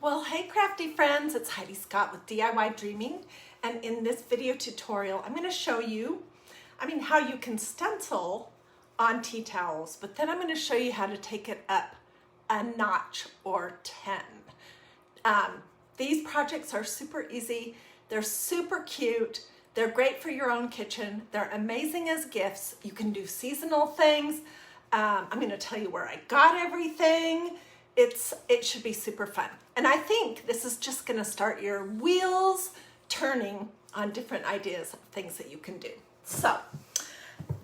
Well, hey crafty friends, it's Hiedi Scott with DiyDreaming, and in this video tutorial I'm going to show you, how you can stencil on tea towels, but then I'm going to show you how to take it up a notch or 10. These projects are super easy, they're super cute, they're great for your own kitchen, they're amazing as gifts. You can do seasonal things. I'm going to tell you where I got everything. It should be super fun. And I think this is just going to start your wheels turning on different ideas of things that you can do. So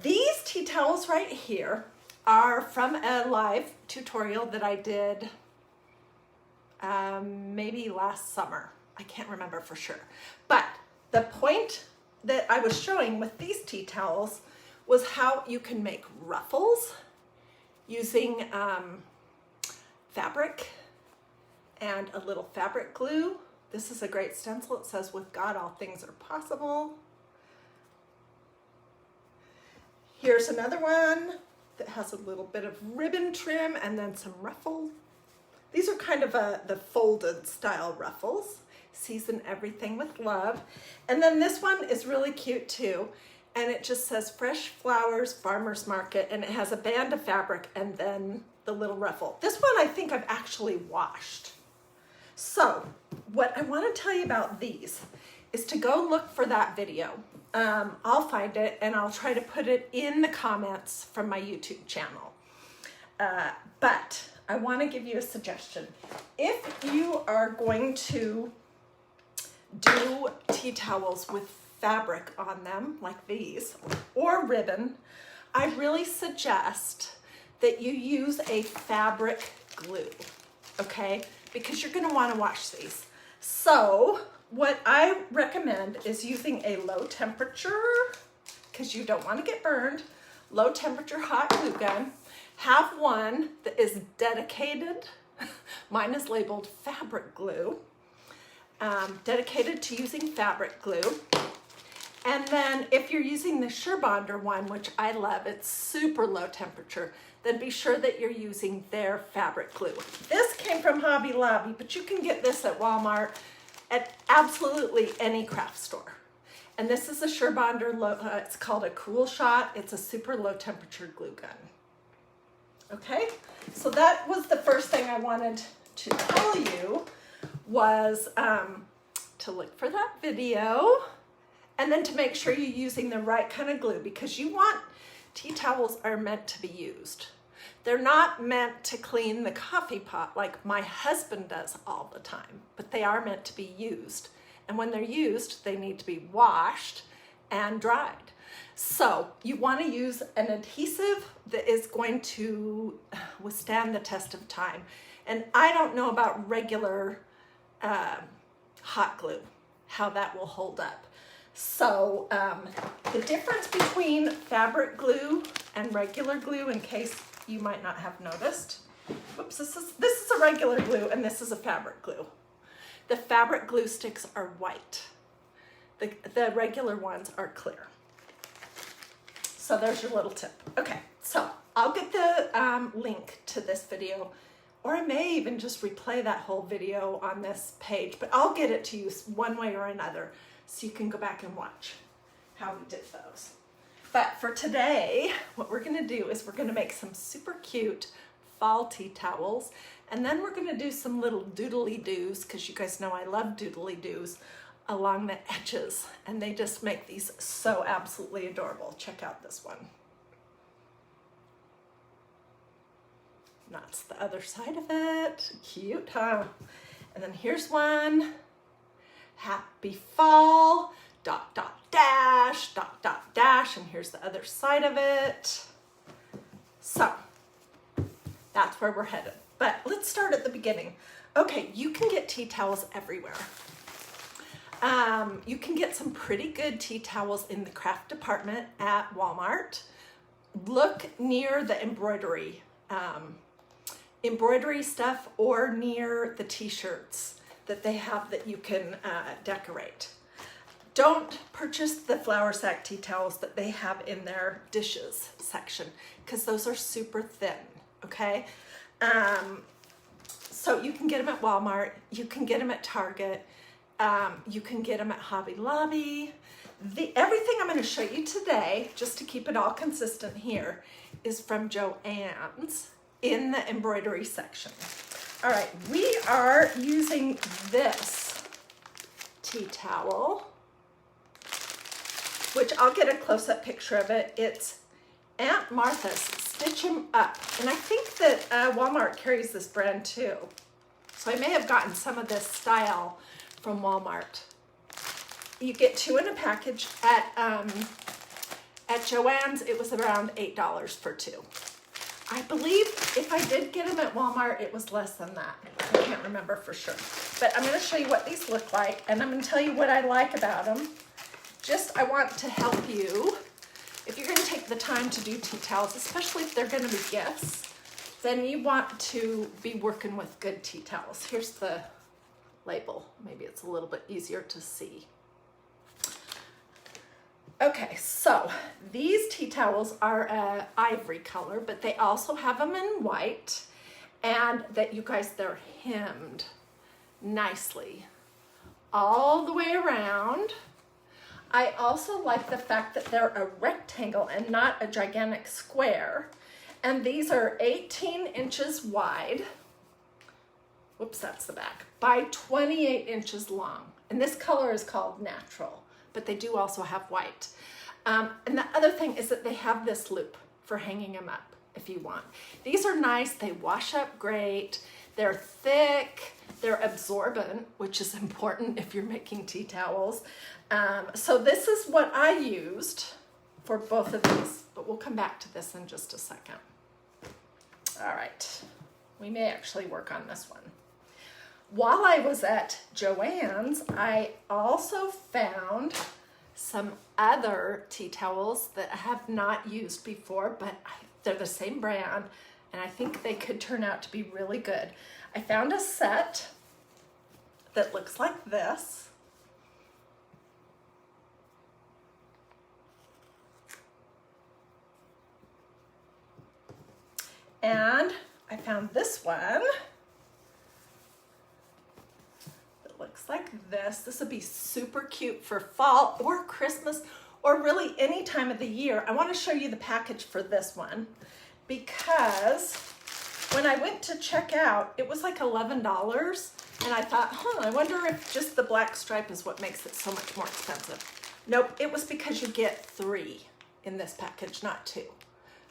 these tea towels right here are from a live tutorial that I did maybe last summer. I can't remember for sure. But the point that I was showing with these tea towels was how you can make ruffles using fabric and a little fabric glue. This is a great stencil. It says, "With God, all things are possible." Here's another one that has a little bit of ribbon trim and then some ruffles. These are kind of the folded style ruffles. Season everything with love. And then this one is really cute too. And it just says Fresh Flowers Farmers Market, and it has a band of fabric and then the little ruffle. This one I think I've actually washed. So what I want to tell you about these is to go look for that video. I'll find it and I'll try to put it in the comments from my YouTube channel. But I want to give you a suggestion. If you are going to do tea towels with fabric on them like these or ribbon, I really suggest that you use a fabric glue, okay? Because you're gonna wanna wash these. So what I recommend is using a low temperature, because you don't wanna get burned, low temperature hot glue gun. Have one that is dedicated, mine is labeled fabric glue, dedicated to using fabric glue. And then if you're using the Surebonder one, which I love, it's super low temperature, then be sure that you're using their fabric glue. This came from Hobby Lobby, but you can get this at Walmart, at absolutely any craft store. And this is a Surebonder, it's called a Cool Shot. It's a super low temperature glue gun. Okay, so that was the first thing I wanted to tell you was to look for that video. And then to make sure you're using the right kind of glue, because tea towels are meant to be used. They're not meant to clean the coffee pot like my husband does all the time, but they are meant to be used. And when they're used, they need to be washed and dried. So you want to use an adhesive that is going to withstand the test of time. And I don't know about regular hot glue, how that will hold up. So the difference between fabric glue and regular glue, in case you might not have noticed, whoops, this is a regular glue and this is a fabric glue. The fabric glue sticks are white. The regular ones are clear. So there's your little tip. Okay, so I'll get the link to this video, or I may even just replay that whole video on this page, but I'll get it to you one way or another, so you can go back and watch how we did those. But for today, what we're gonna do is we're gonna make some super cute fall tea towels, and then we're gonna do some little doodly-doos, because you guys know I love doodly-doos, along the edges, and they just make these so absolutely adorable. Check out this one. That's the other side of it. Cute, huh? And then here's one. Happy fall, ... dash, ... dash, and here's the other side of it. So that's where we're headed. But let's start at the beginning. Okay, you can get tea towels everywhere. You can get some pretty good tea towels in the craft department at Walmart. Look near the embroidery stuff, or near the t-shirts that they have that you can decorate. Don't purchase the flour sack tea towels that they have in their dishes section, because those are super thin, okay? So you can get them at Walmart, you can get them at Target, you can get them at Hobby Lobby. Everything I'm going to show you today, just to keep it all consistent here, is from Joann's in the embroidery section. All right, we are using this tea towel, which I'll get a close-up picture of it. It's Aunt Martha's Stitch 'em Up. And I think that Walmart carries this brand too. So I may have gotten some of this style from Walmart. You get 2 in a package. At Joann's, it was around $8 for 2. I believe if I did get them at Walmart, it was less than that. I can't remember for sure. But I'm going to show you what these look like, and I'm going to tell you what I like about them. I want to help you. If you're going to take the time to do tea towels, especially if they're going to be gifts, then you want to be working with good tea towels. Here's the label. Maybe it's a little bit easier to see. Okay, so these tea towels are ivory color, but they also have them in white, and that you guys, they're hemmed nicely all the way around. I also like the fact that they're a rectangle and not a gigantic square, and these are 18 inches wide. Whoops, that's the back, by 28 inches long, and this color is called natural, but they do also have white. And the other thing is that they have this loop for hanging them up if you want. These are nice, they wash up great, they're thick, they're absorbent, which is important if you're making tea towels. So this is what I used for both of these, but we'll come back to this in just a second. All right, we may actually work on this one. While I was at Joann's, I also found some other tea towels that I have not used before, but they're the same brand, and I think they could turn out to be really good. I found a set that looks like this. And I found this one. Looks like this. This would be super cute for fall or Christmas or really any time of the year. I want to show you the package for this one because when I went to check out, it was like $11, and I thought, I wonder if just the black stripe is what makes it so much more expensive. Nope, it was because you get 3 in this package, not 2.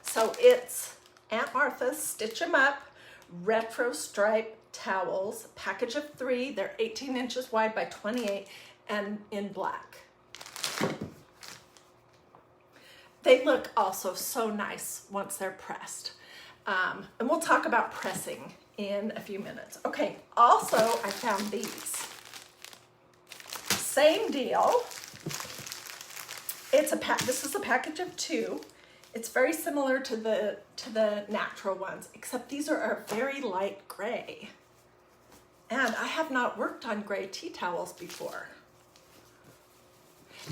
So it's Aunt Martha's Stitch 'em Up retro stripe towels, package of 3. They're 18 inches wide by 28 and in black. They look also so nice once they're pressed. And we'll talk about pressing in a few minutes. Okay, also I found these. Same deal. This is a package of 2. It's very similar to the natural ones, except these are a very light gray. And I have not worked on gray tea towels before.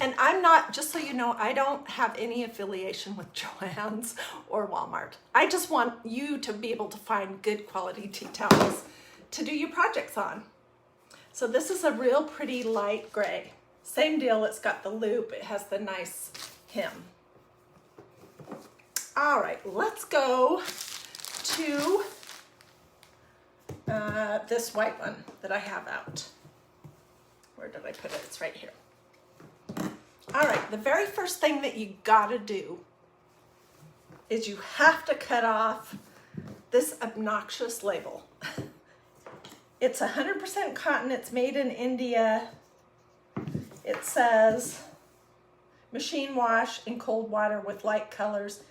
And I'm not, just so you know, I don't have any affiliation with Joann's or Walmart. I just want you to be able to find good quality tea towels to do your projects on. So this is a real pretty light gray. Same deal, it's got the loop, it has the nice hem. All right, let's go to this white one that I have out. Where did I put it? It's right here. All right, the very first thing that you gotta do is you have to cut off this obnoxious label. It's 100% cotton, it's made in India. It says, machine wash in cold water with light colors.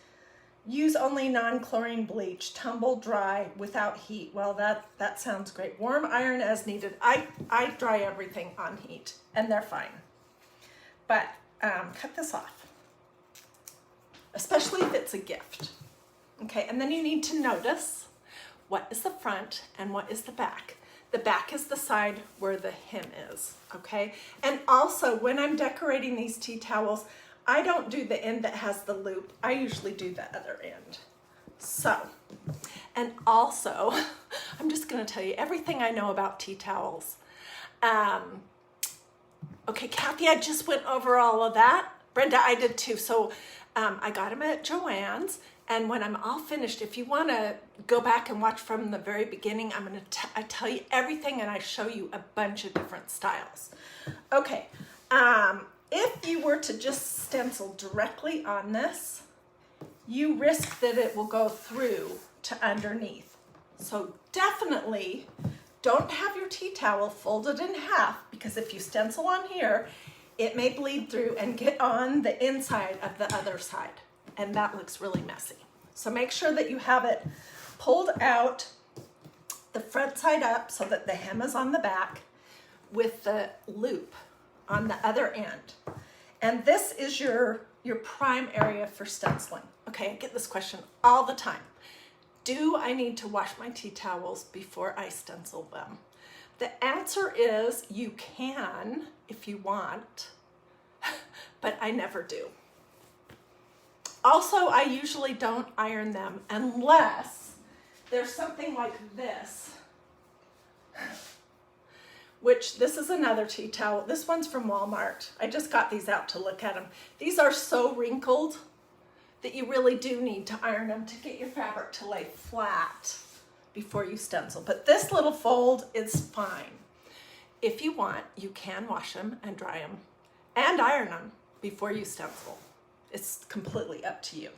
Use only non-chlorine bleach, tumble dry without heat. Well, that sounds great. Warm iron as needed. I dry everything on heat and they're fine. But cut this off, especially if it's a gift. Okay, and then you need to notice what is the front and what is the back. The back is the side where the hem is, okay? And also, when I'm decorating these tea towels, I don't do the end that has the loop. I usually do the other end. So, and also, I'm just gonna tell you everything I know about tea towels. Okay, Kathy, I just went over all of that. Brenda, I did too. So I got them at Joann's, and when I'm all finished, if you wanna go back and watch from the very beginning, I tell you everything and I show you a bunch of different styles. Okay, if you were to just stencil directly on this, you risk that it will go through to underneath. So definitely don't have your tea towel folded in half, because if you stencil on here, it may bleed through and get on the inside of the other side, and that looks really messy. So make sure that you have it pulled out, the front side up so that the hem is on the back with the loop on the other end. And this is your prime area for stenciling. Okay, I get this question all the time. Do I need to wash my tea towels before I stencil them? The answer is you can if you want, but I never do. Also, I usually don't iron them unless there's something like this, which this is another tea towel. This one's from Walmart. I just got these out to look at them. These are so wrinkled that you really do need to iron them to get your fabric to lay flat before you stencil. But this little fold is fine. If you want, you can wash them and dry them and iron them before you stencil. It's completely up to you.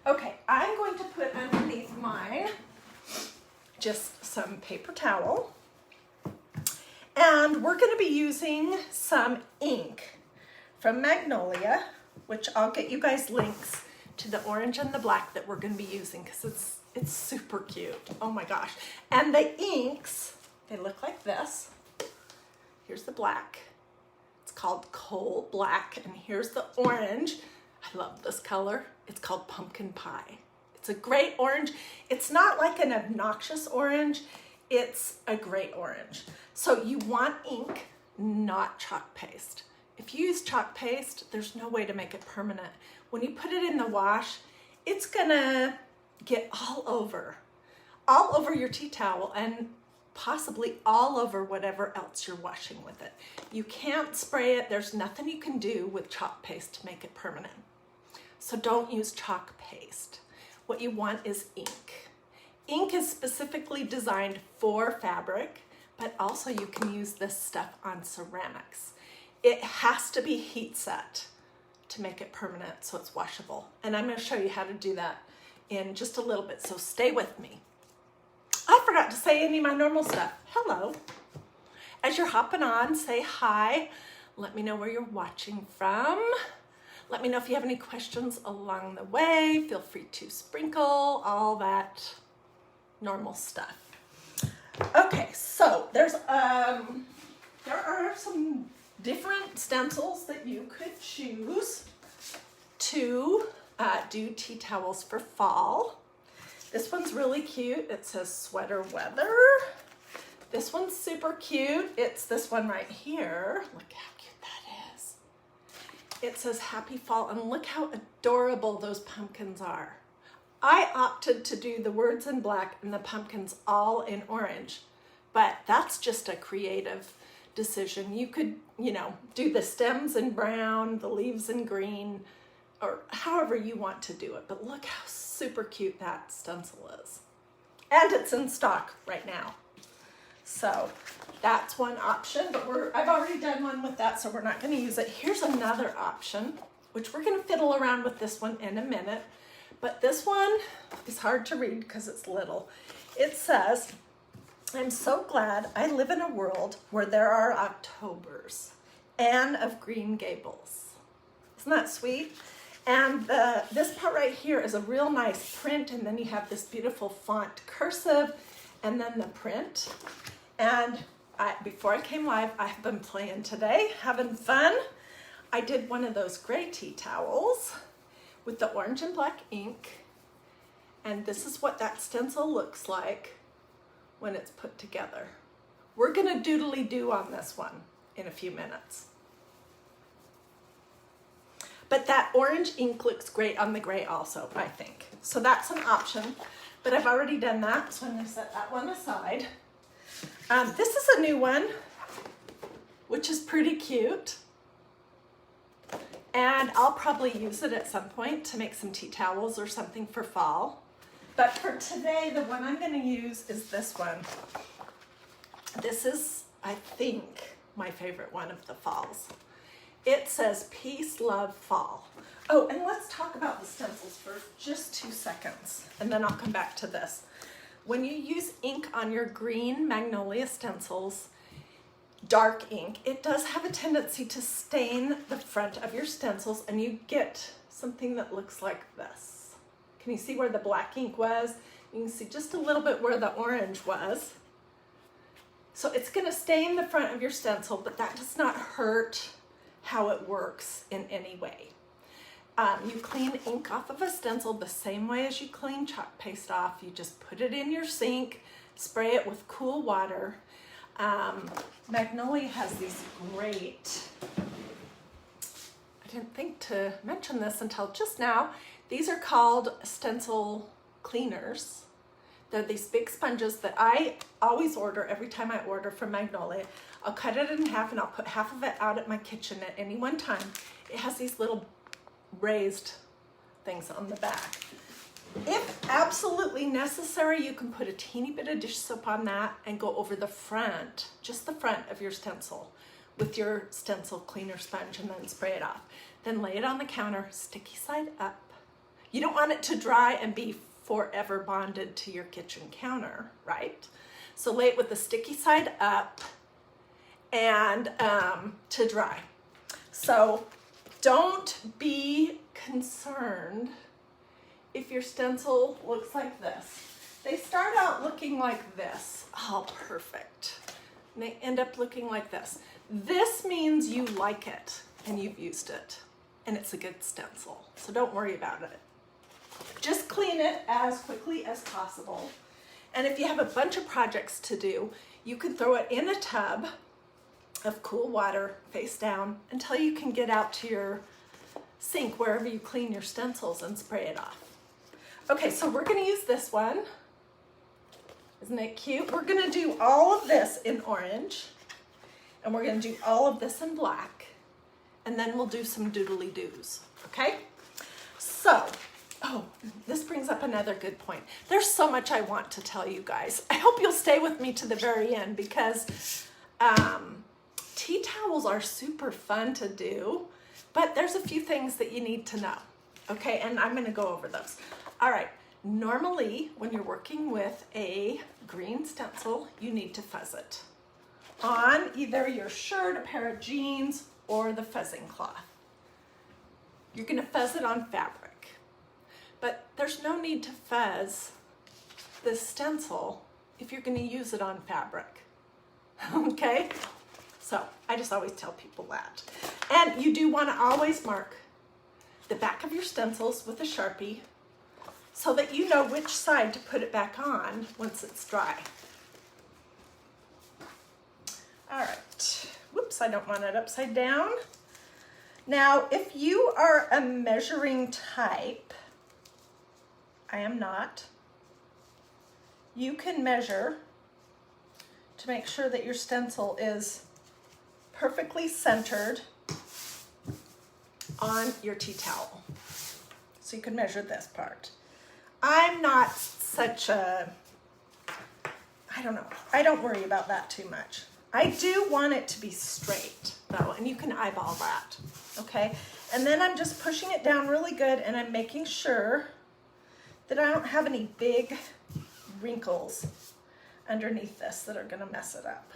Okay, I'm going to put underneath mine just some paper towel. And we're gonna be using some ink from Magnolia, which I'll get you guys links to the orange and the black that we're gonna be using, because it's super cute. Oh my gosh. And the inks, they look like this. Here's the black. It's called Coal Black, and here's the orange. I love this color. It's called Pumpkin Pie. It's a great orange. It's not like an obnoxious orange. It's a great orange. So you want ink, not chalk paste. If you use chalk paste, there's no way to make it permanent. When you put it in the wash, it's gonna get all over your tea towel and possibly all over whatever else you're washing with it. You can't spray it. There's nothing you can do with chalk paste to make it permanent. So don't use chalk paste. What you want is ink. Ink is specifically designed for fabric, but also you can use this stuff on ceramics. It has to be heat set to make it permanent so it's washable. And I'm going to show you how to do that in just a little bit, so stay with me. I forgot to say any of my normal stuff. Hello. As you're hopping on, say hi. Let me know where you're watching from. Let me know if you have any questions along the way. Feel free to sprinkle all that normal stuff. Okay, so there are some different stencils that you could choose to do tea towels for fall. This one's really cute. It says sweater weather. This one's super cute. It's this one right here. Look how cute that is. It says happy fall, and look how adorable those pumpkins are. I opted to do the words in black and the pumpkins all in orange, but that's just a creative decision. You could, do the stems in brown, the leaves in green, or however you want to do it. But look how super cute that stencil is. And it's in stock right now. So that's one option, but I've already done one with that, so we're not going to use it. Here's another option, which we're going to fiddle around with this one in a minute. But this one is hard to read because it's little. It says, I'm so glad I live in a world where there are Octobers. Anne of Green Gables. Isn't that sweet? And this part right here is a real nice print, and then you have this beautiful font cursive, and then the print. And before I came live, I've been playing today, having fun. I did one of those gray tea towels with the orange and black ink, and this is what that stencil looks like when it's put together. We're gonna doodly-do on this one in a few minutes. But that orange ink looks great on the gray also, I think. So that's an option. but I've already done that, so I'm going to set that one aside. This is a new one, which is pretty cute. And I'll probably use it at some point to make some tea towels or something for fall. But for today, the one I'm going to use is this one. This is, I think, my favorite one of the falls. It says Peace, Love, Fall. Oh, and let's talk about the stencils for just 2 seconds, and then I'll come back to this. When you use ink on your green Magnolia stencils, dark ink, it does have a tendency to stain the front of your stencils, and you get something that looks like this. Can you see where the black ink was? You can see just a little bit where the orange was. So it's going to stain the front of your stencil, but that does not hurt how it works in any way. You clean ink off of a stencil the same way as you clean chalk paste off. You just put it in your sink, spray it with cool water. Magnolia has these great, I didn't think to mention this until just now. These are called Stencil Cleaners. They're these big sponges that I always order every time I order from Magnolia. I'll cut it in half and I'll put half of it out at my kitchen at any one time. It has these little raised things on the back. If absolutely necessary, you can put a teeny bit of dish soap on that and go over the front, just the front of your stencil with your stencil cleaner sponge and then spray it off. Then lay it on the counter, sticky side up. You don't want it to dry and be forever bonded to your kitchen counter, right? So lay it with the sticky side up and to dry. So don't be concerned if your stencil looks like this. They start out looking like this. Oh, perfect. And they end up looking like this. This means you like it and you've used it and it's a good stencil. So don't worry about it. Just clean it as quickly as possible. And if you have a bunch of projects to do, you can throw it in a tub of cool water face down until you can get out to your sink wherever you clean your stencils and spray it off. Okay, so we're going to use this one. Isn't it cute? We're going to do all of this in orange, and we're going to do all of this in black, and then we'll do some doodly doos, okay? So, oh, this brings up another good point. There's so much I want to tell you guys. I hope you'll stay with me to the very end because tea towels are super fun to do, but there's a few things that you need to know, okay? And I'm going to go over those. All right, normally when you're working with a green stencil, you need to fuzz it on either your shirt, a pair of jeans, or the fuzzing cloth. You're going to fuzz it on fabric, but there's no need to fuzz this stencil if you're going to use it on fabric, okay? So I just always tell people that. And you do want to always mark the back of your stencils with a Sharpie so that you know which side to put it back on once it's dry. All right, whoops, I don't want it upside down. Now, if you are a measuring type, I am not, you can measure to make sure that your stencil is perfectly centered on your tea towel. So you can measure this part. I'm not such a, I don't know, I don't worry about that too much. I do want it to be straight though, and you can eyeball that, okay? And then I'm just pushing it down really good and I'm making sure that I don't have any big wrinkles underneath this that are gonna mess it up.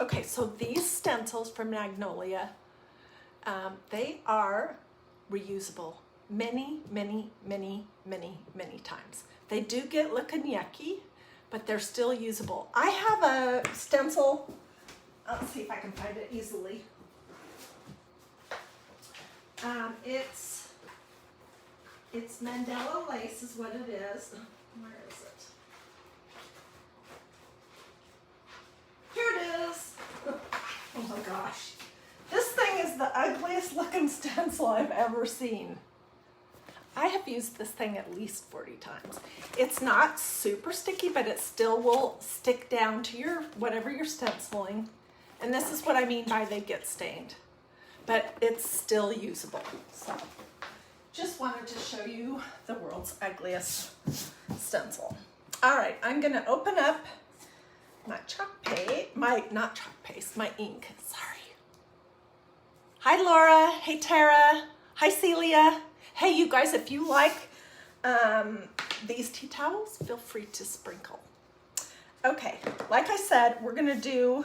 Okay, so these stencils from Magnolia, they are reusable many, many, many, many, many times. They do get looking yucky, but they're still usable. I have a stencil, let's see if I can find it easily. It's Mandela lace is what it is. Where is it? Here it is. ugliest looking stencil I've ever seen. I have used this thing at least 40 times. It's not super sticky, but it still will stick down to your whatever you're stenciling. And this is what I mean by they get stained, but it's still usable. So just wanted to show you the world's ugliest stencil. All right, I'm gonna open up my chalk paste, not chalk paste, my ink, sorry. Hi Laura, hey Tara, hi Celia. Hey, you guys, if you like these tea towels, feel free to sprinkle. Okay, like I said, we're gonna do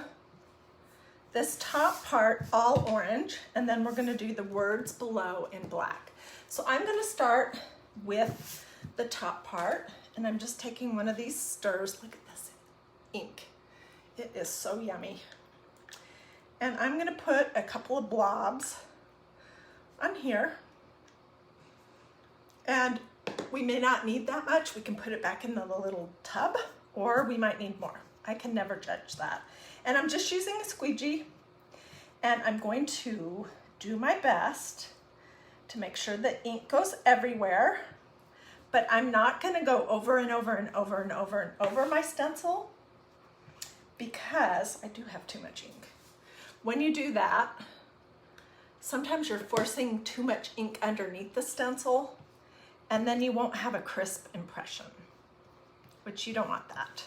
this top part all orange, and then we're gonna do the words below in black. So I'm gonna start with the top part, and I'm just taking one of these stirs. Look at this ink. It is so yummy. And I'm gonna put a couple of blobs on here. And we may not need that much. We can put it back in the little tub, or we might need more. I can never judge that. And I'm just using a squeegee, and I'm going to do my best to make sure the ink goes everywhere, but I'm not gonna go over and over and over and over and over my stencil because I do have too much ink. When you do that, sometimes you're forcing too much ink underneath the stencil, and then you won't have a crisp impression, which you don't want that.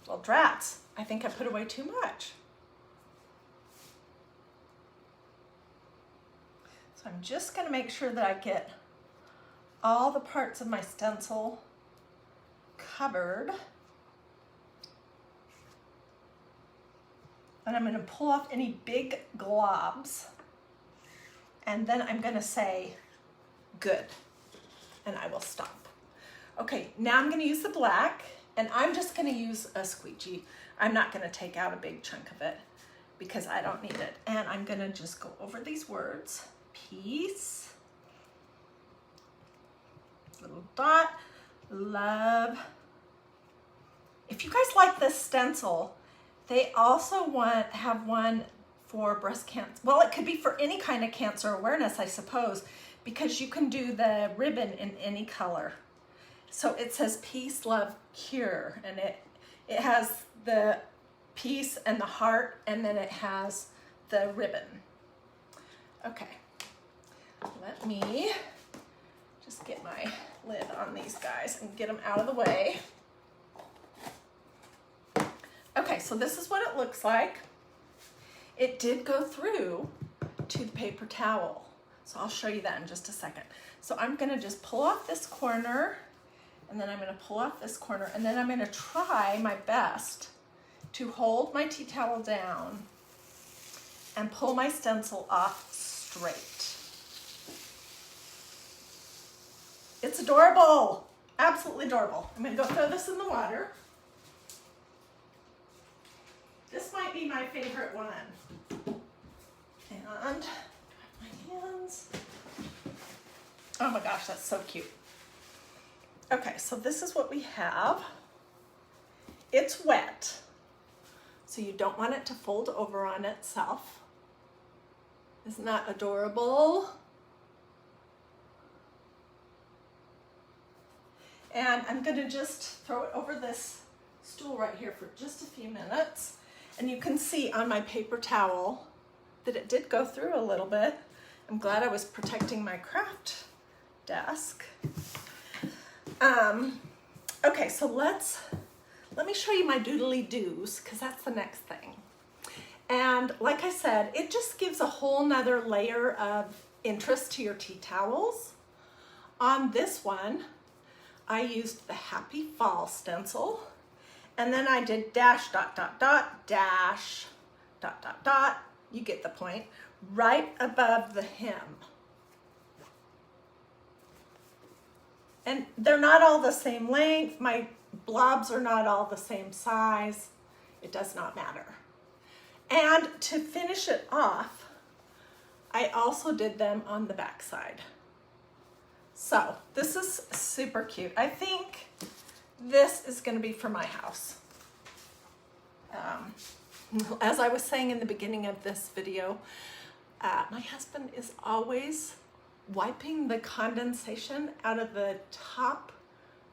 Well, drats, I think I put away too much. So I'm just gonna make sure that I get all the parts of my stencil covered. And I'm gonna pull off any big globs, and then I'm gonna say, good, and I will stop. Okay, now I'm gonna use the black, and I'm just gonna use a squeegee. I'm not gonna take out a big chunk of it because I don't need it. And I'm gonna just go over these words, peace, little dot, love. If you guys like this stencil, they also have one for breast cancer. Well, it could be for any kind of cancer awareness, I suppose, because you can do the ribbon in any color. So it says peace, love, cure, and it has the peace and the heart, and then it has the ribbon. Okay, let me just get my lid on these guys and get them out of the way. Okay, so this is what it looks like. It did go through to the paper towel. So I'll show you that in just a second. So I'm gonna just pull off this corner, and then I'm gonna pull off this corner, and then I'm gonna try my best to hold my tea towel down and pull my stencil off straight. It's adorable, absolutely adorable. I'm gonna go throw this in the water. This might be my favorite one. And my hands. Oh my gosh, that's so cute. Okay, so this is what we have. It's wet, so you don't want it to fold over on itself. Isn't that adorable? And I'm gonna just throw it over this stool right here for just a few minutes. And you can see on my paper towel that it did go through a little bit. I'm glad I was protecting my craft desk. Okay, so let me show you my doodly doos, because that's the next thing. And like I said, it just gives a whole nother layer of interest to your tea towels. On this one, I used the Happy Fall stencil. And then I did dash, dot, dot, dot, dash, dot, dot, dot. You get the point. Right above the hem. And they're not all the same length. My blobs are not all the same size. It does not matter. And to finish it off, I also did them on the back side. So this is super cute. I think this is gonna be for my house. As I was saying in the beginning of this video, my husband is always wiping the condensation out of the top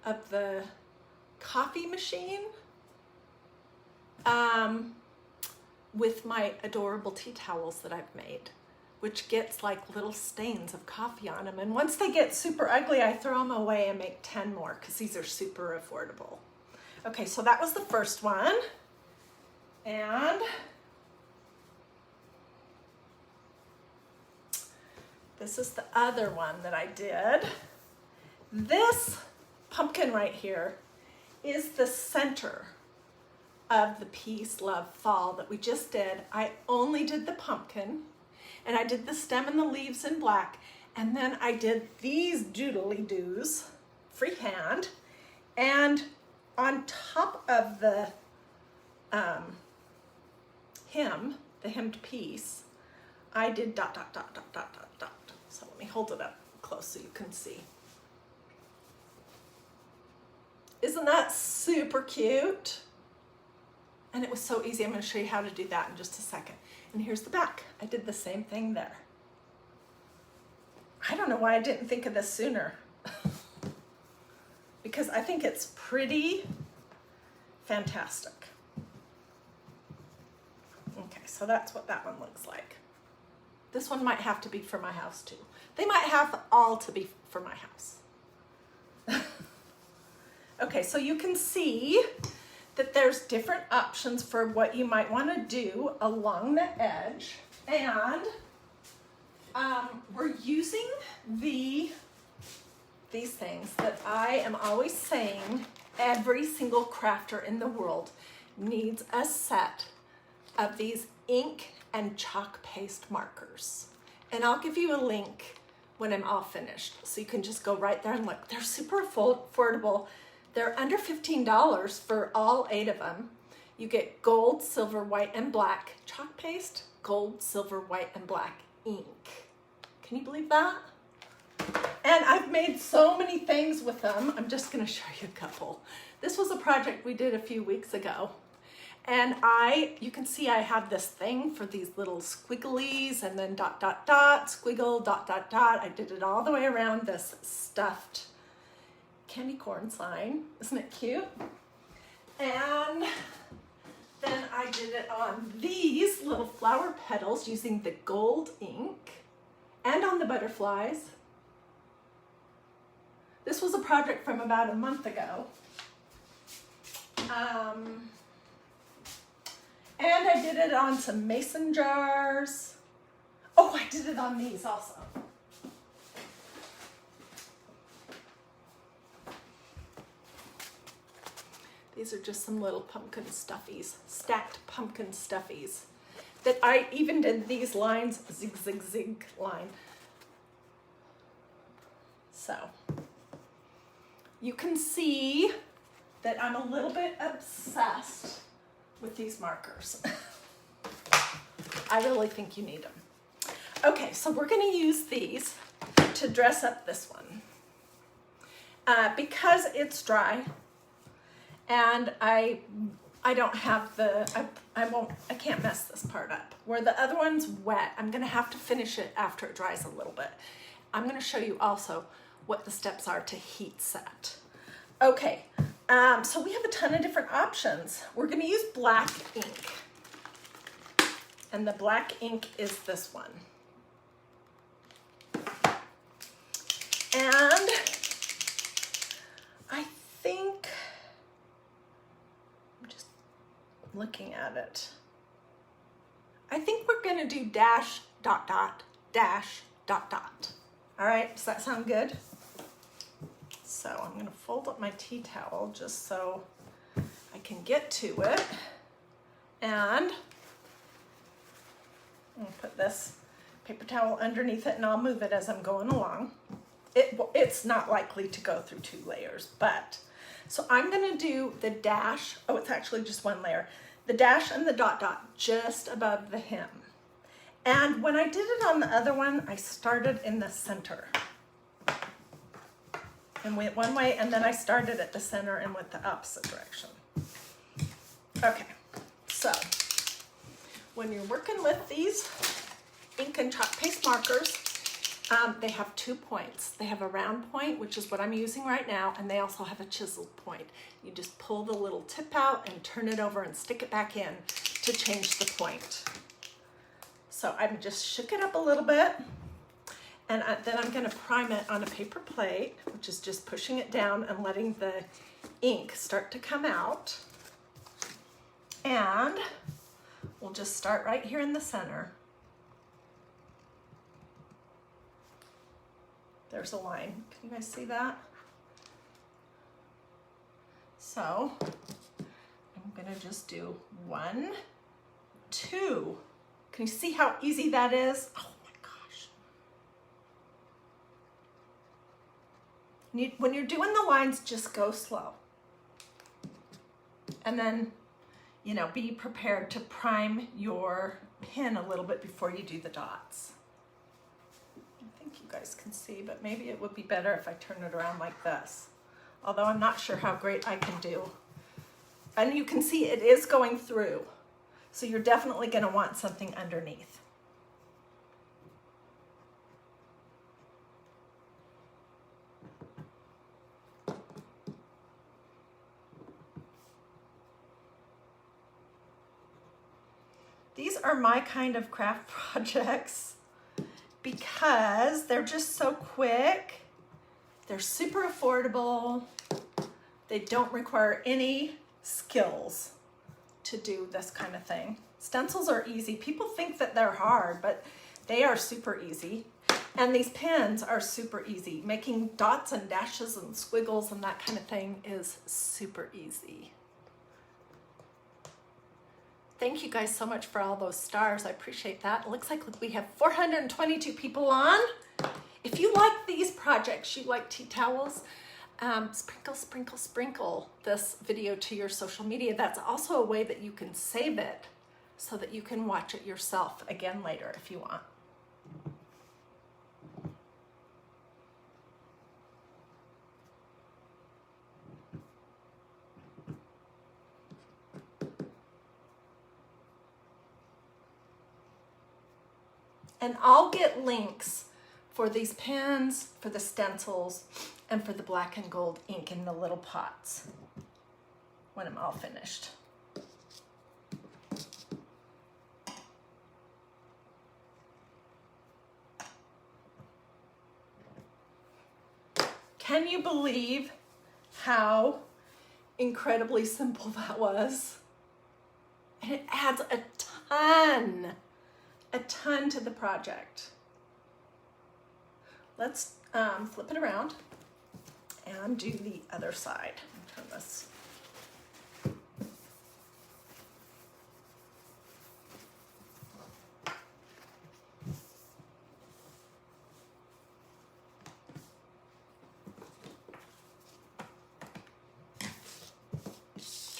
of the coffee machine with my adorable tea towels that I've made, which gets like little stains of coffee on them. And once they get super ugly, I throw them away and make 10 more because these are super affordable. Okay, so that was the first one. And this is the other one that I did. This pumpkin right here is the center of the piece Love Fall that we just did. I only did the pumpkin, and I did the stem and the leaves in black, and then I did these doodly-doos freehand, and on top of the the hemmed piece, I did dot, dot, dot, dot, dot, dot, dot. So let me hold it up close so you can see. Isn't that super cute? And it was so easy. I'm going to show you how to do that in just a second. And here's the back. I did the same thing there. I don't know why I didn't think of this sooner. Because I think it's pretty fantastic. Okay, so that's what that one looks like. This one might have to be for my house too. They might have all to be for my house. Okay, so you can see that there's different options for what you might want to do along the edge. And we're using these things that I am always saying every single crafter in the world needs a set of these ink and chalk paste markers. And I'll give you a link when I'm all finished, so you can just go right there and look. They're super affordable. They're under $15 for all 8 of them. You get gold, silver, white, and black chalk paste, gold, silver, white, and black ink. Can you believe that? And I've made so many things with them. I'm just gonna show you a couple. This was a project we did a few weeks ago. And you can see I have this thing for these little squigglies and then dot, dot, dot, squiggle, dot, dot, dot. I did it all the way around this stuffed candy corn sign. Isn't it cute? And then I did it on these little flower petals using the gold ink and on the butterflies. This was a project from about a month ago. And I did it on some mason jars. Oh, I did it on these also. These are just some little pumpkin stuffies, stacked pumpkin stuffies. That I even did these lines, zig, zig, zig line. So, you can see that I'm a little bit obsessed with these markers. I really think you need them. Okay, so we're gonna use these to dress up this one. Because it's dry and I don't have I can't mess this part up. Where the other one's wet, I'm gonna have to finish it after it dries a little bit. I'm gonna show you also what the steps are to heat set. Okay, so we have a ton of different options. We're gonna use black ink. And the black ink is this one. And I think, I'm just looking at it. I think we're gonna do dash, dot, dot, dash, dot, dot. All right, does that sound good? So I'm gonna fold up my tea towel just so I can get to it. And I'm gonna put this paper towel underneath it and I'll move it as I'm going along. It's not likely to go through 2 layers, but. So I'm gonna do the dash, oh, it's actually just 1 layer. The dash and the dot dot just above the hem. And when I did it on the other one, I started in the center. And went one way, and then I started at the center and went the opposite direction. Okay, So when you're working with these ink and chalk paste markers, they have 2 points. They have a round point, which is what I'm using right now, and they also have a chiseled point. You just pull the little tip out and turn it over and stick it back in to change the point. So I'm just shook it up a little bit, and then I'm going to prime it on a paper plate, which is just pushing it down and letting the ink start to come out. And we'll just start right here in the center. There's a line. Can you guys see that? So I'm gonna just do 1, 2. Can you see how easy that is? Oh my gosh. When you're doing the lines, just go slow. And then, you know, be prepared to prime your pen a little bit before you do the dots. You guys can see, but maybe it would be better if I turn it around like this, although I'm not sure how great I can do. And you can see it is going through, so you're definitely going to want something underneath. These are my kind of craft projects, because they're just so quick, they're super affordable, they don't require any skills to do this kind of thing. Stencils are easy. People think that they're hard, but they are super easy. And these pens are super easy. Making dots and dashes and squiggles and that kind of thing is super easy. Thank you guys so much for all those stars. I appreciate that. It looks like we have 422 people on. If you like these projects, you like tea towels, sprinkle, sprinkle, sprinkle this video to your social media. That's also a way that you can save it so that you can watch it yourself again later if you want. And I'll get links for these pens, for the stencils, and for the black and gold ink in the little pots when I'm all finished. Can you believe how incredibly simple that was? And it adds a ton to the project. Let's flip it around and do the other side. Turn this.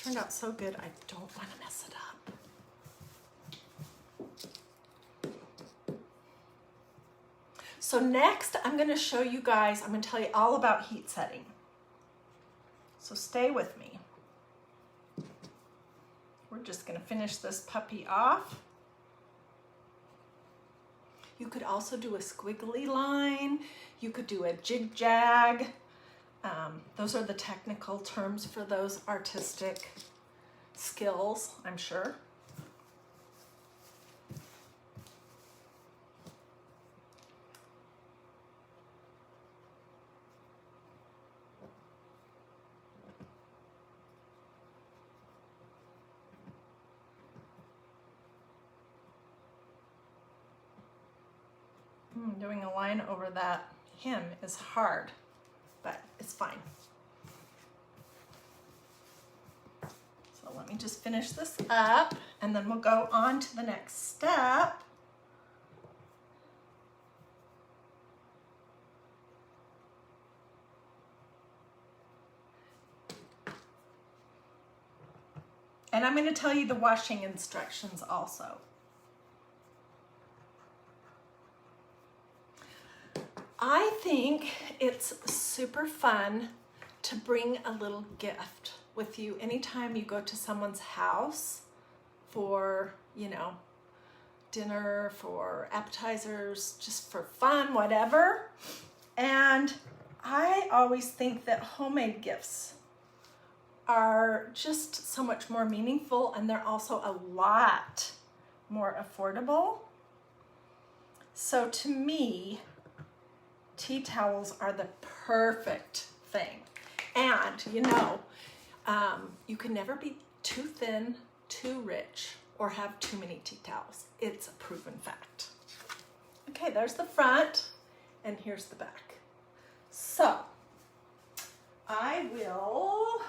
Turned out so good, I don't want to mess it up. So next, I'm going to show you guys, I'm going to tell you all about heat setting. So stay with me. We're just going to finish this puppy off. You could also do a squiggly line. You could do a jig-jag. Those are the technical terms for those artistic skills, I'm sure. Doing a line over that hem is hard, but it's fine. So let me just finish this up and then we'll go on to the next step. And I'm going to tell you the washing instructions also. I think it's super fun to bring a little gift with you anytime you go to someone's house for, you know, dinner, for appetizers, just for fun, whatever. And I always think that homemade gifts are just so much more meaningful, and they're also a lot more affordable. So to me, tea towels are the perfect thing. And you know, you can never be too thin, too rich, or have too many tea towels. It's a proven fact. Okay, there's the front, and here's the back. So I will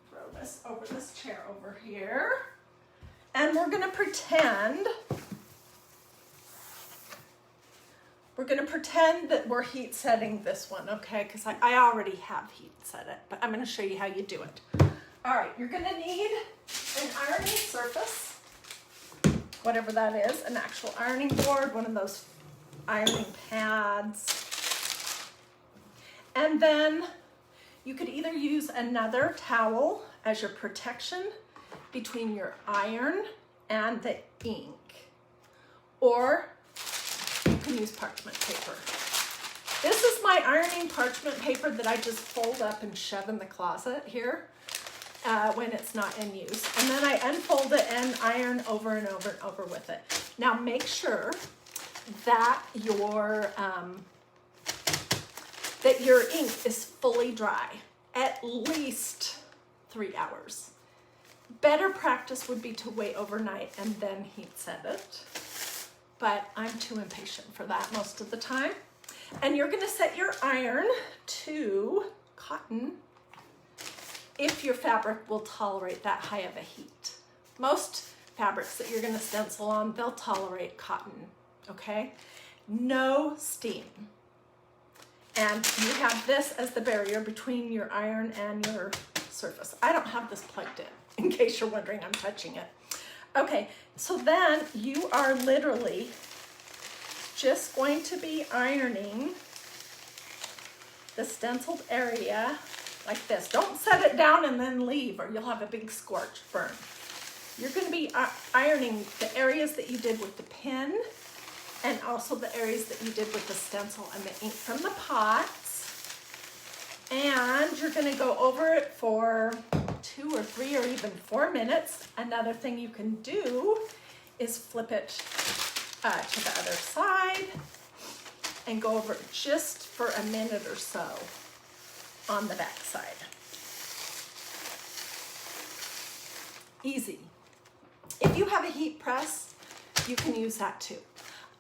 throw this over this chair over here, and we're gonna pretend that we're heat setting this one, okay? Because I already have heat set it, but I'm gonna show you how you do it. All right, you're gonna need an ironing surface, whatever that is, an actual ironing board, one of those ironing pads. And then you could either use another towel as your protection between your iron and the ink, or you can use parchment paper. This is my ironing parchment paper that I just fold up and shove in the closet here when it's not in use. And then I unfold it and iron over and over and over with it. Now make sure that your ink is fully dry, at least 3 hours. Better practice would be to wait overnight and then heat set it, but I'm too impatient for that most of the time. And you're gonna set your iron to cotton if your fabric will tolerate that high of a heat. Most fabrics that you're gonna stencil on, they'll tolerate cotton, okay? No steam. And you have this as the barrier between your iron and your surface. I don't have this plugged in case you're wondering I'm touching it. Okay, so then you are literally just going to be ironing the stenciled area like this. Don't set it down and then leave, or you'll have a big scorch burn. You're going to be ironing the areas that you did with the pin, and also the areas that you did with the stencil and the ink from the pots. And you're going to go over it for 2 or 3 or even 4 minutes. Another thing you can do is flip it to the other side and go over it just for a minute or so on the back side. Easy. If you have a heat press, you can use that too.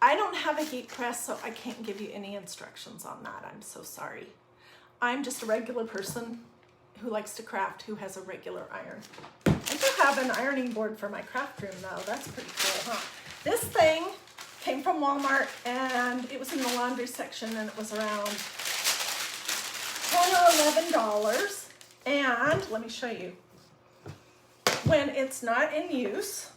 I don't have a heat press, so I can't give you any instructions on that. I'm so sorry. I'm just a regular person who likes to craft, who has a regular iron. I do have an ironing board for my craft room though. That's pretty cool, huh? This thing came from Walmart, and it was in the laundry section, and it was around $10 or $11. And let me show you. When it's not in use,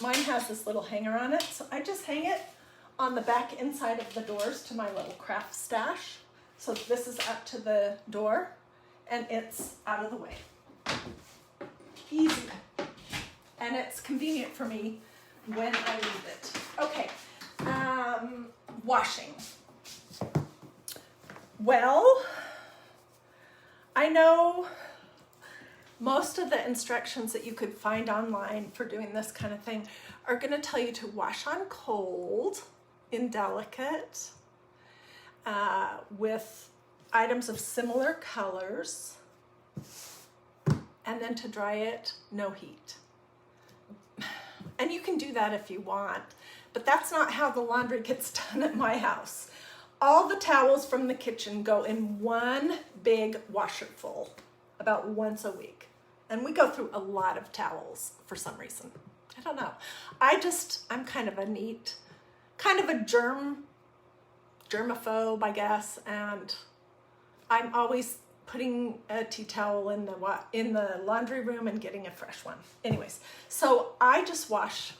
mine has this little hanger on it, so I just hang it on the back inside of the doors to my little craft stash. So this is up to the door, and it's out of the way. Easy. And it's convenient for me when I leave it. Okay, washing. Well, I know most of the instructions that you could find online for doing this kind of thing are going to tell you to wash on cold in delicate with items of similar colors, and then to dry it no heat. And you can do that if you want, but that's not how the laundry gets done at my house. All the towels from the kitchen go in one big washer full about once a week. And we go through a lot of towels for some reason. I don't know. I'm kind of a neat, kind of a germaphobe, I guess. And I'm always putting a tea towel in the laundry room and getting a fresh one. Anyways, so I just wash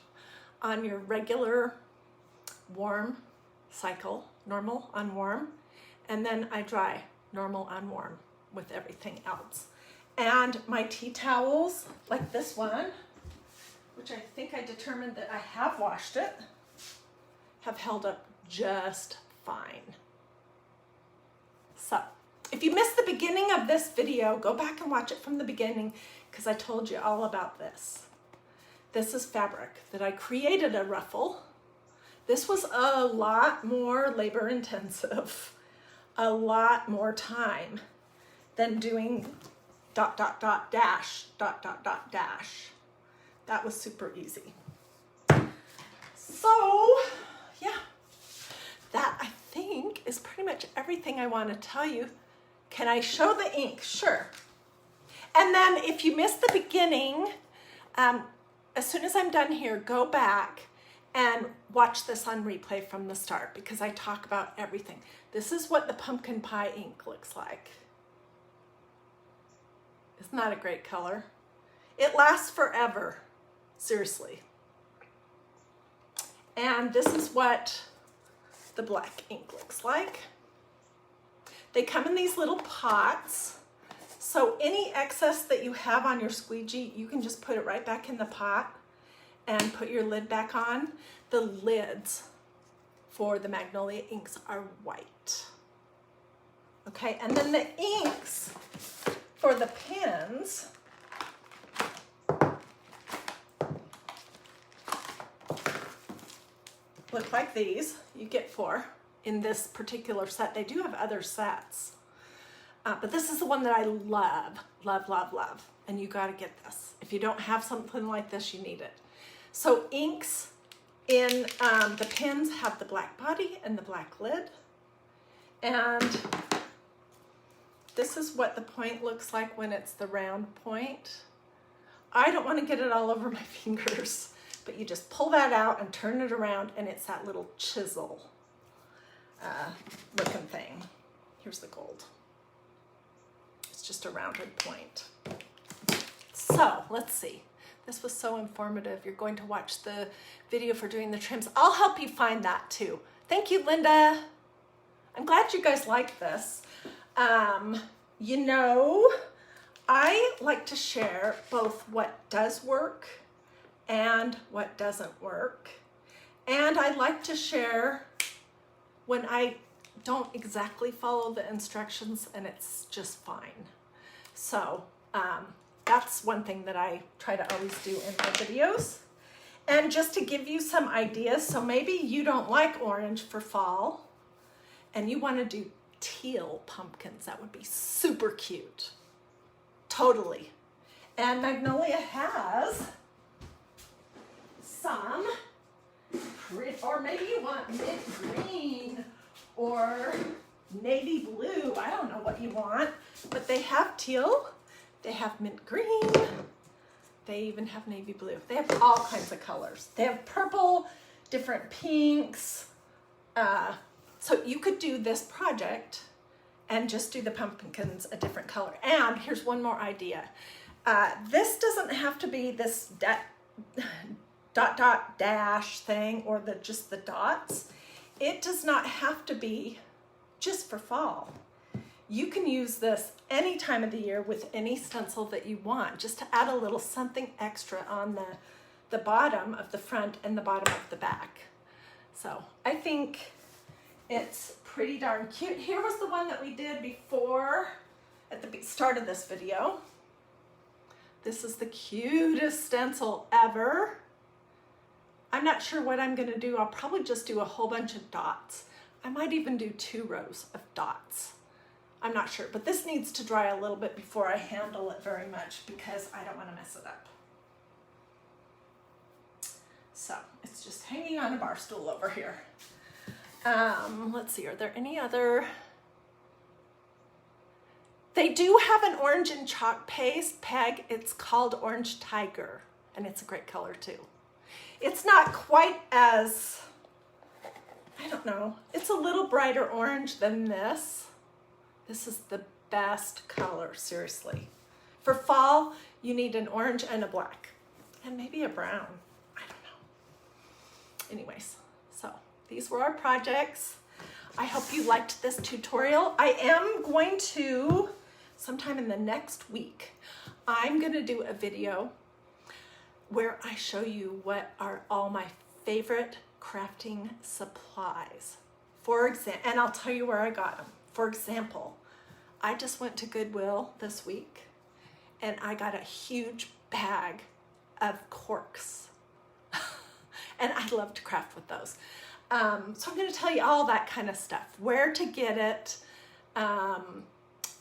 on your regular warm cycle, normal on warm, and then I dry normal on warm with everything else. And my tea towels, like this one, which I think I determined that I have washed it, have held up just fine. So, if you missed the beginning of this video, go back and watch it from the beginning because I told you all about this. This is fabric that I created a ruffle. This was a lot more labor intensive, a lot more time than doing ... dash ... dash. That was super easy. So, yeah, that I think is pretty much everything I want to tell you. Can I show the ink? Sure. And then if you missed the beginning, as soon as I'm done here, go back and watch this on replay from the start because I talk about everything. This is what the pumpkin pie ink looks like. Isn't that a great color? It lasts forever, seriously. And this is what the black ink looks like. They come in these little pots. So any excess that you have on your squeegee, you can just put it right back in the pot and put your lid back on. The lids for the Magnolia inks are white. Okay, and then the inks for the pens look like these. You get 4 in this particular set. They do have other sets. But this is the one that I love, love, love, love. And you gotta get this. If you don't have something like this, you need it. So inks in the pens have the black body and the black lid. And this is what the point looks like when it's the round point. I don't wanna get it all over my fingers, but you just pull that out and turn it around and it's that little chisel looking thing. Here's the gold. Just a rounded point. So let's see. This was so informative. You're going to watch the video for doing the trims. I'll help you find that too. Thank you, Linda. I'm glad you guys like this. You know, I like to share both what does work and what doesn't work. And I like to share when I don't exactly follow the instructions and it's just fine. So that's one thing that I try to always do in my videos. And just to give you some ideas, so maybe you don't like orange for fall and you want to do teal pumpkins. That would be super cute. Totally. And Magnolia has some pretty, or maybe you want mint green or navy blue. I don't know what you want, but they have teal, they have mint green, they even have navy blue. They have all kinds of colors. They have purple, different pinks. So you could do this project and just do the pumpkins a different color. And here's one more idea. This doesn't have to be this dot dash thing or just the dots. It does not have to be just for fall. You can use this any time of the year with any stencil that you want, just to add a little something extra on the bottom of the front and the bottom of the back. So I think it's pretty darn cute. Here was the one that we did before at the start of this video. This is the cutest stencil ever. I'm not sure what I'm gonna do. I'll probably just do a whole bunch of dots. I might even do 2 rows of dots. I'm not sure, but this needs to dry a little bit before I handle it very much because I don't want to mess it up. So it's just hanging on a bar stool over here. Let's see, are there any other? They do have an orange and chalk paste, Peg. It's called Orange Tiger, and it's a great color too. It's not quite as, I don't know, it's a little brighter orange than this. This is the best color, seriously. For fall, you need an orange and a black, and maybe a brown, I don't know. Anyways, so these were our projects. I hope you liked this tutorial. I am going to sometime in the next week, I'm gonna do a video where I show you what are all my favorite crafting supplies. For example, and I'll tell you where I got them. For example, I just went to Goodwill this week and I got a huge bag of corks. And I love to craft with those. So I'm gonna tell you all that kind of stuff, where to get it,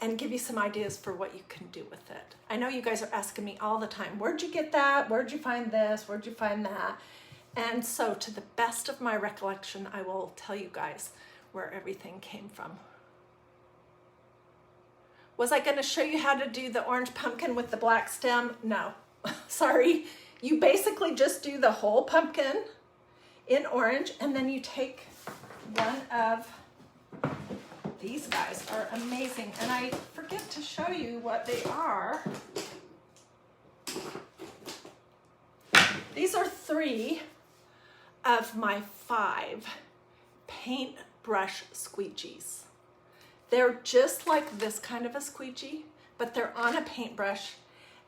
and give you some ideas for what you can do with it. I know you guys are asking me all the time, where'd you get that? Where'd you find this? Where'd you find that? And so to the best of my recollection, I will tell you guys where everything came from. Was I gonna show you how to do the orange pumpkin with the black stem? No, sorry. You basically just do the whole pumpkin in orange, and then you take one of these guys. Are amazing, and I forget to show you what they are. These are 3 of my 5 paintbrush squeegees. They're just like this kind of a squeegee, but they're on a paintbrush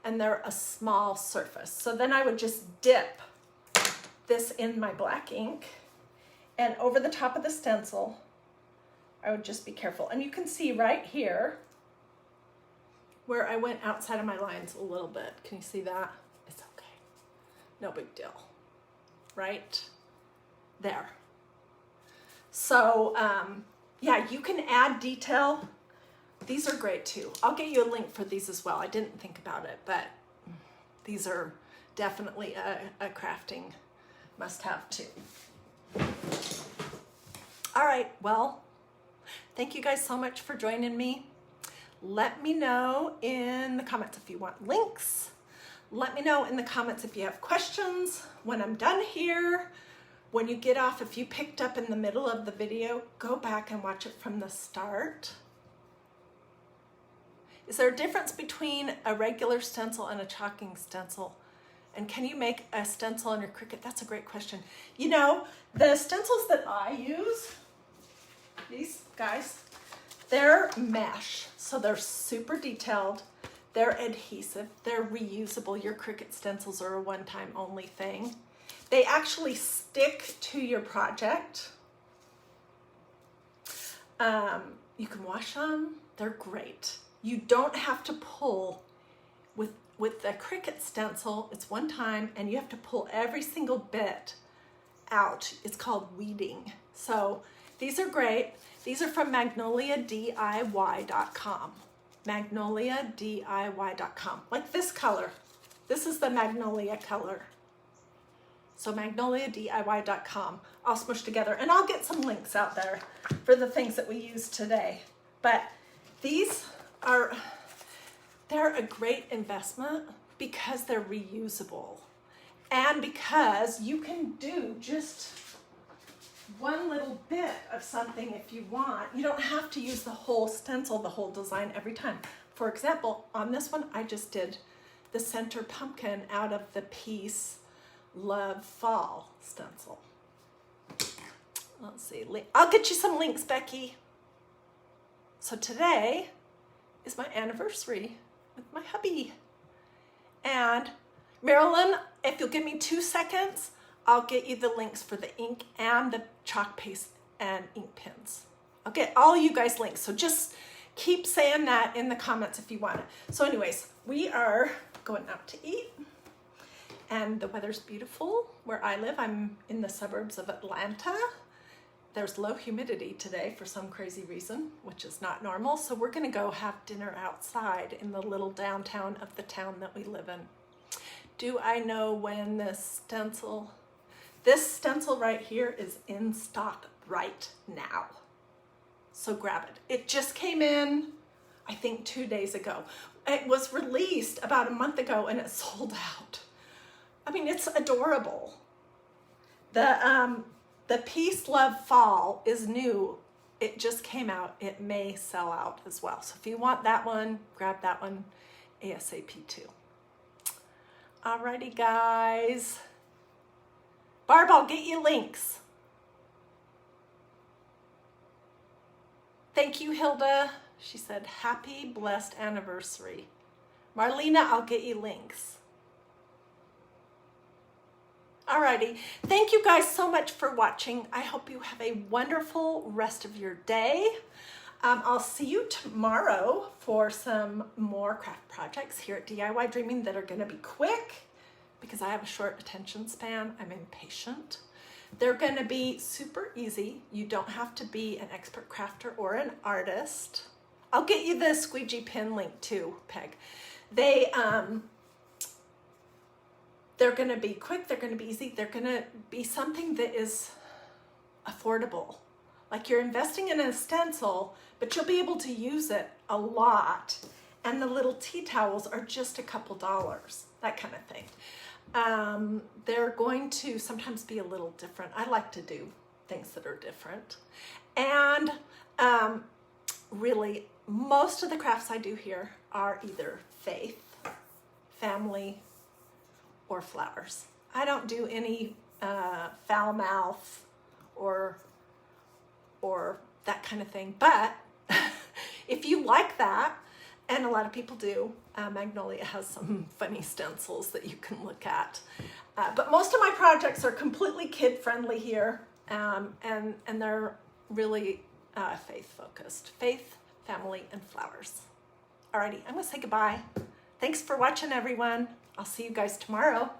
and they're a small surface. So then I would just dip this in my black ink, and over the top of the stencil, I would just be careful. And you can see right here where I went outside of my lines a little bit. Can you see that? It's okay. No big deal. Right there. So yeah, you can add detail. These are great too. I'll get you a link for these as well. I didn't think about it, but these are definitely a crafting must-have too. All right, well, thank you guys so much for joining me. Let me know in the comments if you want links. Let me know in the comments if you have questions. When I'm done here, when you get off, if you picked up in the middle of the video, go back and watch it from the start. Is there a difference between a regular stencil and a chalking stencil? And can you make a stencil on your Cricut? That's a great question. You know, the stencils that I use, these guys, they're mesh. So they're super detailed. They're adhesive. They're reusable. Your Cricut stencils are a one-time only thing. They actually stick to your project. You can wash them. They're great. You don't have to pull with the Cricut stencil. It's one time and you have to pull every single bit out. It's called weeding. So these are great. These are from MagnoliaDIY.com. MagnoliaDIY.com. Like this color. This is the Magnolia color. So MagnoliaDIY.com, all smushed together. And I'll get some links out there for the things that we use today. But these are, they're a great investment because they're reusable. And because you can do just one little bit of something if you want. You don't have to use the whole stencil, the whole design every time. For example, on this one, I just did the center pumpkin out of the piece Love Fall stencil. Let's see, I'll get you some links, Becky. So today is my anniversary with my hubby. And Marilyn, if you'll give me 2 seconds, I'll get you the links for the ink and the chalk paste and ink pens. I'll get all you guys links. So just keep saying that in the comments if you want it. So anyways, we are going out to eat. And the weather's beautiful where I live. I'm in the suburbs of Atlanta. There's low humidity today for some crazy reason, which is not normal. So we're gonna go have dinner outside in the little downtown of the town that we live in. Do I know when this stencil right here is in stock right now. So grab it. It just came in, I think 2 days ago. It was released about a month ago and it sold out. I mean, it's adorable. The piece Love Fall is new. It just came out. It may sell out as well. So if you want that one, grab that one ASAP too. Alrighty, guys. Barb, I'll get you links. Thank you, Hilda. She said, happy blessed anniversary. Marlena, I'll get you links. Alrighty, thank you guys so much for watching. I hope you have a wonderful rest of your day. I'll see you tomorrow for some more craft projects here at DIY Dreaming that are gonna be quick because I have a short attention span. I'm impatient. They're gonna be super easy. You don't have to be an expert crafter or an artist. I'll get you the squeegee pin link too, Peg. They're gonna be quick, they're gonna be easy, they're gonna be something that is affordable. Like you're investing in a stencil, but you'll be able to use it a lot. And the little tea towels are just a couple dollars, that kind of thing. They're going to sometimes be a little different. I like to do things that are different. And really, most of the crafts I do here are either faith, family, or flowers. I don't do any foul mouth or that kind of thing. But if you like that, and a lot of people do, Magnolia has some funny stencils that you can look at. But most of my projects are completely kid-friendly here, and they're really faith-focused. Faith, family, and flowers. Alrighty, I'm gonna say goodbye. Thanks for watching, everyone. I'll see you guys tomorrow.